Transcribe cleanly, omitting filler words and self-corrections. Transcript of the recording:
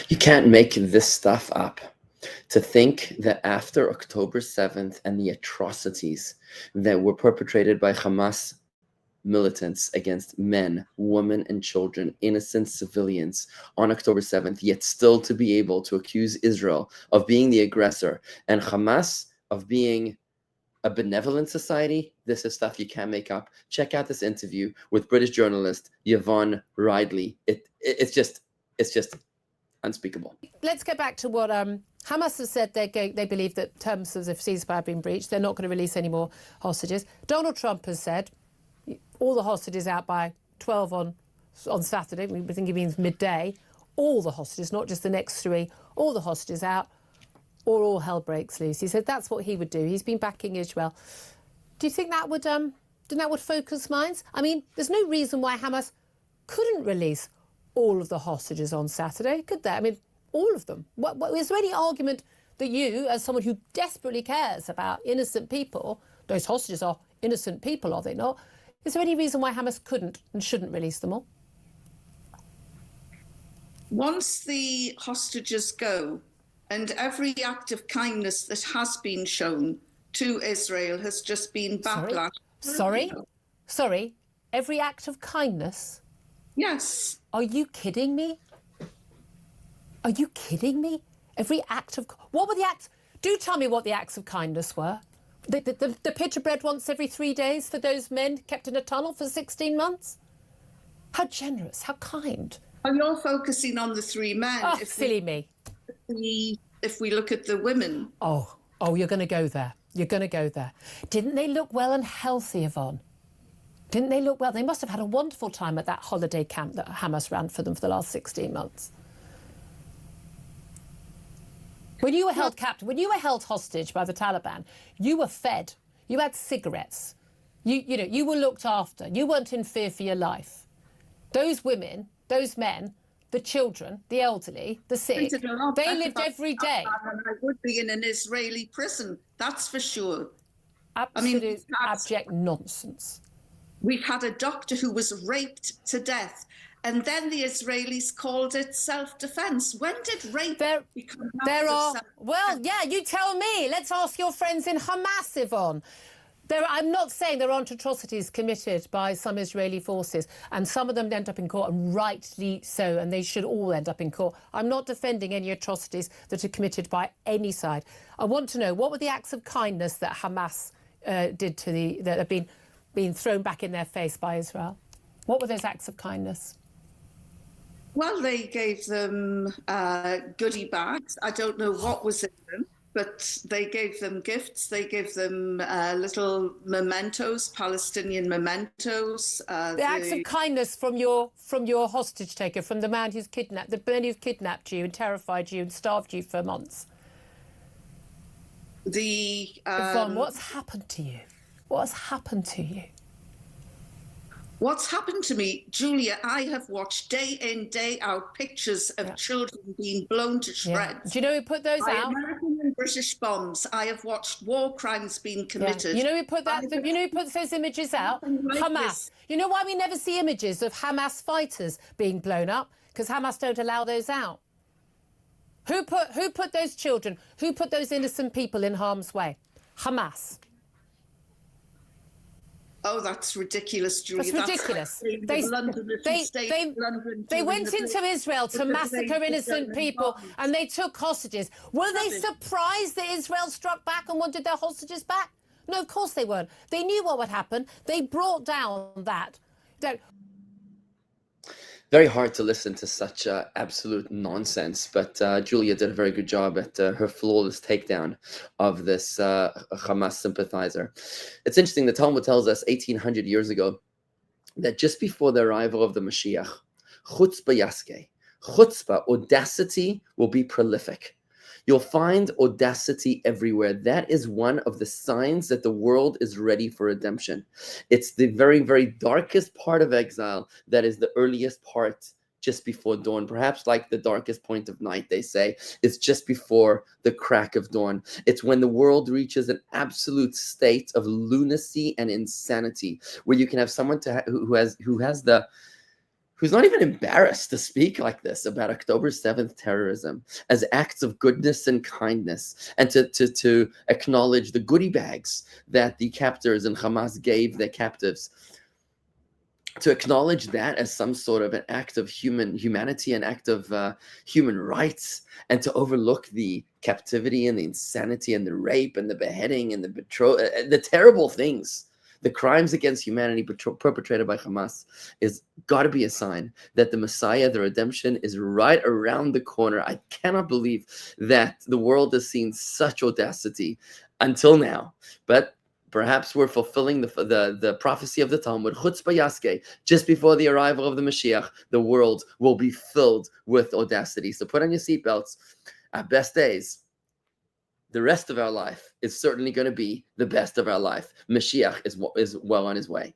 You can't make this stuff up. To think that after October 7th and the atrocities that were perpetrated by Hamas militants against men, women, and children, innocent civilians on October 7th, yet still to be able to accuse Israel of being the aggressor and Hamas of being a benevolent society, this is stuff you can't make up. Check out this interview with British journalist Yvonne Ridley. It's just unspeakable. Let's go back to what Hamas has said. They believe that terms of ceasefire have been breached. They're not going to release any more hostages. Donald Trump has said all the hostages out by 12 on Saturday. We think he means midday. All the hostages, not just the next 3, all the hostages out, or all hell breaks loose. He said that's what he would do. He's been backing Israel. Do you think that would focus minds? I mean, there's no reason why Hamas couldn't release all of the hostages on Saturday, could there? I mean, all of them. Is there any argument that you, as someone who desperately cares about innocent people, those hostages are innocent people, are they not? Is there any reason why Hamas couldn't and shouldn't release them all? Once the hostages go, and every act of kindness that has been shown to Israel has just been backlash. Sorry? Every act of kindness? Yes. Are you kidding me? Are you kidding me? Every act of... What were the acts? Do tell me what the acts of kindness were. The pitcher bread once every 3 days for those men kept in a tunnel for 16 months? How generous, how kind. And you're focusing on the 3 men. Oh, silly me. If we look at the women. Oh, you're going to go there. You're going to go there. Didn't they look well and healthy, Yvonne? Didn't they look well? They must have had a wonderful time at that holiday camp that Hamas ran for them for the last 16 months. When you were held captive, when you were held hostage by the Taliban, you were fed. You had cigarettes. You were looked after. You weren't in fear for your life. Those women, those men, the children, the elderly, the sick, they lived every day. I would be in an Israeli prison, that's for sure. Absolute abject nonsense. We've had a doctor who was raped to death, and then the Israelis called it self-defense. When did rape become self-defense? Well, yeah, you tell me. Let's ask your friends in Hamas, Yvonne. I'm not saying there aren't atrocities committed by some Israeli forces, and some of them end up in court, and rightly so, and they should all end up in court. I'm not defending any atrocities that are committed by any side. I want to know, what were the acts of kindness that Hamas did that have been thrown back in their face by Israel? What were those acts of kindness? Well, they gave them goodie bags. I don't know what was in them, but they gave them gifts. They gave them little mementos, Palestinian mementos. The acts of kindness from your hostage taker, from the man who's kidnapped you and terrified you and starved you for months. Yvonne, what's happened to you? What has happened to you? What's happened to me, Julia, I have watched day in, day out pictures of children being blown to shreds. Do you know who put those out? American and British bombs. I have watched war crimes being committed. You know who put that? You know who puts those images out? Hamas. You know why we never see images of Hamas fighters being blown up? Because Hamas don't allow those out. Who put those children? Who put those innocent people in harm's way? Hamas. Oh, that's ridiculous, Julia. That's ridiculous. They went into Israel to massacre innocent people and they took hostages. Were they surprised that Israel struck back and wanted their hostages back? No, of course they weren't. They knew what would happen. They brought down that. Very hard to listen to such absolute nonsense, but Julia did a very good job at her flawless takedown of this Hamas sympathizer. It's interesting, the Talmud tells us 1800 years ago that just before the arrival of the Mashiach, chutzpah yaske, chutzpah, audacity, will be prolific. You'll find audacity everywhere. That is one of the signs that the world is ready for redemption. It's the very, very darkest part of exile that is the earliest part just before dawn. Perhaps like the darkest point of night, they say. It's just before the crack of dawn. It's when the world reaches an absolute state of lunacy and insanity, where you can have someone who has the who's not even embarrassed to speak like this about October 7th terrorism as acts of goodness and kindness, and to acknowledge the goodie bags that the captors and Hamas gave their captives, to acknowledge that as some sort of an act of humanity, an act of human rights, and to overlook the captivity and the insanity and the rape and the beheading and the terrible things, the crimes against humanity perpetrated by Hamas, is got to be a sign that the Messiah, the redemption, is right around the corner. I cannot believe that the world has seen such audacity until now, but perhaps we're fulfilling the prophecy of the Talmud, Chutzpah Yaskeh, just before the arrival of the Mashiach, the world will be filled with audacity. So put on your seatbelts. Our best days, the rest of our life is certainly going to be the best of our life. Mashiach is well on his way.